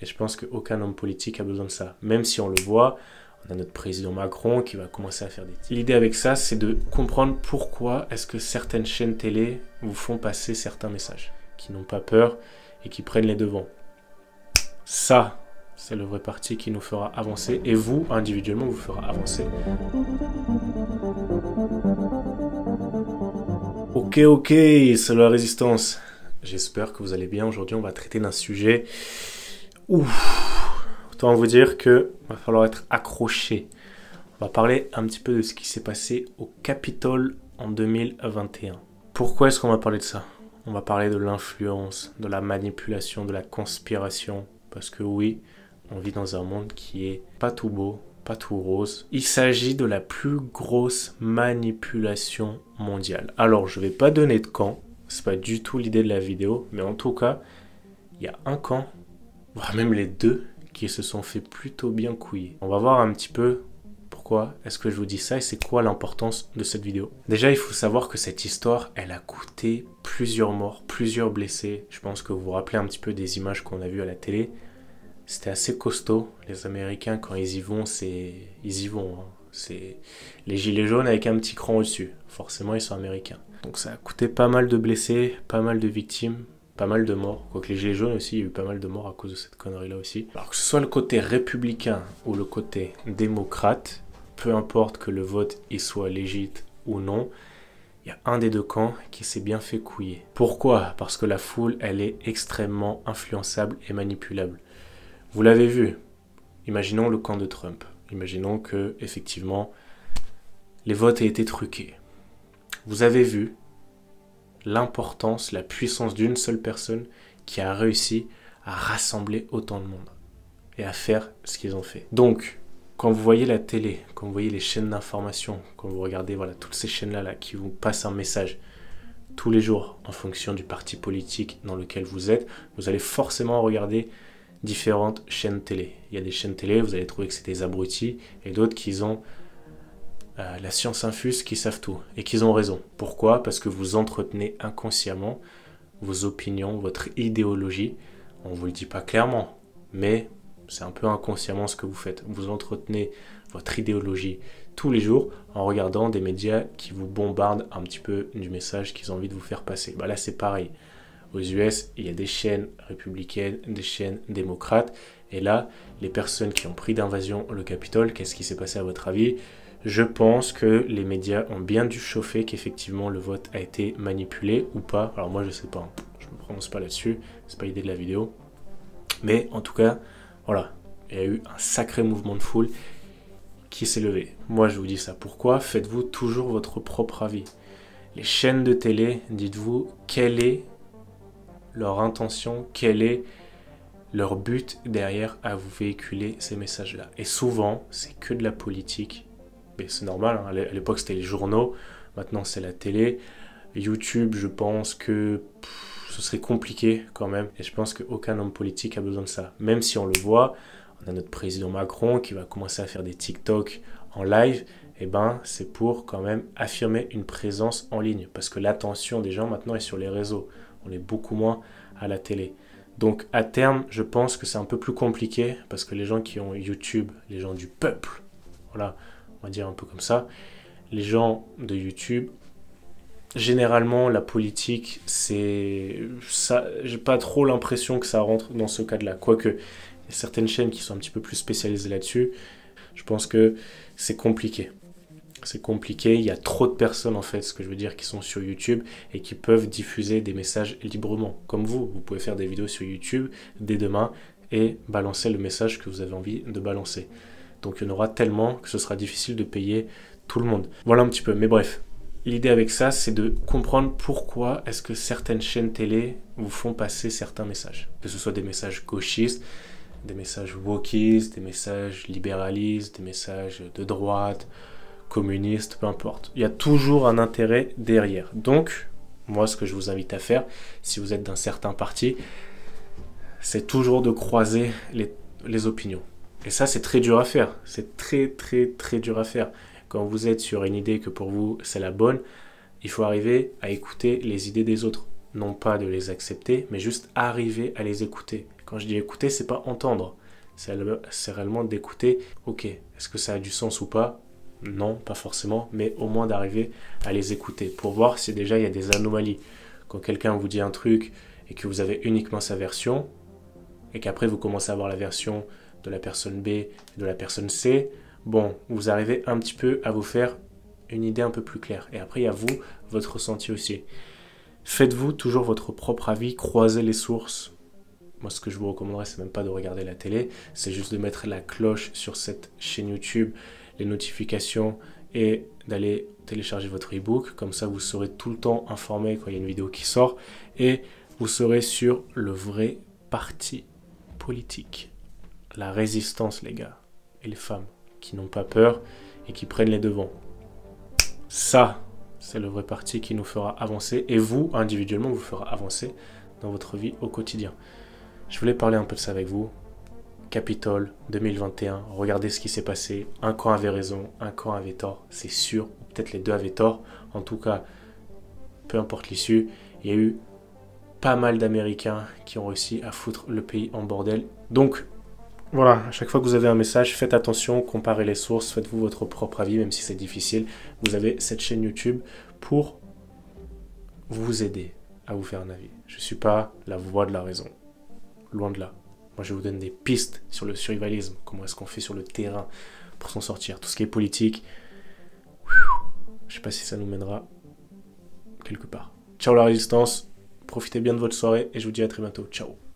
Et je pense qu'aucun homme politique a besoin de ça. Même si on le voit, on a notre président Macron qui va commencer à faire des tirs. L'idée avec ça, c'est de comprendre pourquoi est-ce que certaines chaînes télé vous font passer certains messages, qui n'ont pas peur et qui prennent les devants. Ça, c'est le vrai parti qui nous fera avancer. Et vous, individuellement, vous fera avancer. Ok, c'est la résistance. J'espère que vous allez bien. Aujourd'hui, on va traiter d'un sujet... Autant vous dire que va falloir être accroché. On va parler un petit peu de ce qui s'est passé au Capitole en 2021. Pourquoi est-ce qu'on va parler de ça? On va parler de l'influence, de la manipulation, de la conspiration. Parce que oui, on vit dans un monde qui est pas tout beau, pas tout rose. Il s'agit de la plus grosse manipulation mondiale. Alors, je vais pas donner de camp. C'est pas du tout l'idée de la vidéo. Mais en tout cas, il y a un camp, voire même les deux, qui se sont fait plutôt bien couiller. On va voir un petit peu pourquoi est-ce que je vous dis ça et c'est quoi l'importance de cette vidéo. Déjà, il faut savoir que cette histoire, elle a coûté plusieurs morts, plusieurs blessés. Je pense que vous vous rappelez un petit peu des images qu'on a vues à la télé. C'était assez costaud. Les Américains, quand ils y vont, ils y vont. Hein. C'est les gilets jaunes avec un petit cran au-dessus. Forcément, ils sont américains. Donc ça a coûté pas mal de blessés, pas mal de victimes. Pas mal de morts, quoique les gilets jaunes aussi, il y a eu pas mal de morts à cause de cette connerie-là aussi. Alors que ce soit le côté républicain ou le côté démocrate, peu importe que le vote il soit légitime ou non, il y a un des deux camps qui s'est bien fait couiller. Pourquoi? Parce que la foule, elle est extrêmement influençable et manipulable. Vous l'avez vu, imaginons le camp de Trump. Imaginons que, effectivement, les votes aient été truqués. Vous avez vu l'importance, la puissance d'une seule personne qui a réussi à rassembler autant de monde et à faire ce qu'ils ont fait. Donc, quand vous voyez la télé, quand vous voyez les chaînes d'information, quand vous regardez voilà, toutes ces chaînes-là qui vous passent un message tous les jours en fonction du parti politique dans lequel vous êtes, vous allez forcément regarder différentes chaînes télé. Il y a des chaînes télé, vous allez trouver que c'est des abrutis et d'autres qui ont la science infuse, qui savent tout et qu'ils ont raison. Pourquoi? Parce que vous entretenez inconsciemment vos opinions, votre idéologie. On ne vous le dit pas clairement, mais c'est un peu inconsciemment ce que vous faites. Vous entretenez votre idéologie tous les jours en regardant des médias qui vous bombardent un petit peu du message qu'ils ont envie de vous faire passer. Bah là, c'est pareil. Aux US, il y a des chaînes républicaines, des chaînes démocrates. Et là, les personnes qui ont pris d'invasion le Capitole, qu'est-ce qui s'est passé à votre avis? Je pense que les médias ont bien dû chauffer qu'effectivement le vote a été manipulé ou pas. Alors moi je sais pas, je ne me prononce pas là-dessus, c'est pas l'idée de la vidéo. Mais en tout cas, voilà, il y a eu un sacré mouvement de foule qui s'est levé. Moi je vous dis ça, pourquoi? Faites-vous toujours votre propre avis. Les chaînes de télé, dites-vous quelle est leur intention, quel est leur but derrière à vous véhiculer ces messages-là. Et souvent, c'est que de la politique. C'est normal, hein. À l'époque c'était les journaux, maintenant c'est la télé. YouTube, je pense que ce serait compliqué quand même. Et je pense qu'aucun homme politique a besoin de ça. Même si on le voit, on a notre président Macron qui va commencer à faire des TikTok en live. Et ben, c'est pour quand même affirmer une présence en ligne. Parce que l'attention des gens maintenant est sur les réseaux. On est beaucoup moins à la télé. Donc à terme, je pense que c'est un peu plus compliqué. Parce que les gens qui ont YouTube, les gens du peuple, voilà, on va dire un peu comme ça. Les gens de YouTube, généralement, la politique, c'est ça. J'ai pas trop l'impression que ça rentre dans ce cadre-là. Quoique, il y a certaines chaînes qui sont un petit peu plus spécialisées là-dessus. Je pense que c'est compliqué. C'est compliqué. Il y a trop de personnes, en fait, ce que je veux dire, qui sont sur YouTube et qui peuvent diffuser des messages librement. Comme vous, vous pouvez faire des vidéos sur YouTube dès demain et balancer le message que vous avez envie de balancer. Donc il y en aura tellement que ce sera difficile de payer tout le monde. Voilà un petit peu, mais bref. L'idée avec ça, c'est de comprendre pourquoi est-ce que certaines chaînes télé vous font passer certains messages. Que ce soit des messages gauchistes, des messages wokistes, des messages libéralistes, des messages de droite, communistes, peu importe. Il y a toujours un intérêt derrière. Donc, moi, ce que je vous invite à faire, si vous êtes d'un certain parti, c'est toujours de croiser les opinions. Et ça, c'est très dur à faire. C'est très dur à faire. Quand vous êtes sur une idée que pour vous, c'est la bonne, il faut arriver à écouter les idées des autres. Non pas de les accepter, mais juste arriver à les écouter. Quand je dis écouter, c'est pas entendre. C'est réellement d'écouter, ok, est-ce que ça a du sens ou pas? Non, pas forcément, mais au moins d'arriver à les écouter pour voir si déjà il y a des anomalies. Quand quelqu'un vous dit un truc et que vous avez uniquement sa version, et qu'après vous commencez à avoir la version de la personne B et de la personne C, bon, vous arrivez un petit peu à vous faire une idée un peu plus claire. Et après, il y a vous, votre ressenti aussi. Faites-vous toujours votre propre avis, croisez les sources. Moi, ce que je vous recommanderais, c'est même pas de regarder la télé, c'est juste de mettre la cloche sur cette chaîne YouTube, les notifications et d'aller télécharger votre e-book. Comme ça, vous serez tout le temps informé quand il y a une vidéo qui sort et vous serez sur le vrai parti politique. La résistance, les gars et les femmes qui n'ont pas peur et qui prennent les devants. Ça, c'est le vrai parti qui nous fera avancer et vous, individuellement, vous fera avancer dans votre vie au quotidien. Je voulais parler un peu de ça avec vous. Capitole 2021, regardez ce qui s'est passé. Un camp avait raison, un camp avait tort, c'est sûr. Peut-être les deux avaient tort. En tout cas, peu importe l'issue, il y a eu pas mal d'Américains qui ont réussi à foutre le pays en bordel. Donc, voilà, à chaque fois que vous avez un message, faites attention, comparez les sources, faites-vous votre propre avis, même si c'est difficile. Vous avez cette chaîne YouTube pour vous aider à vous faire un avis. Je ne suis pas la voix de la raison. Loin de là. Moi, je vous donne des pistes sur le survivalisme. Comment est-ce qu'on fait sur le terrain pour s'en sortir. Tout ce qui est politique, je ne sais pas si ça nous mènera quelque part. Ciao la résistance. Profitez bien de votre soirée et je vous dis à très bientôt. Ciao.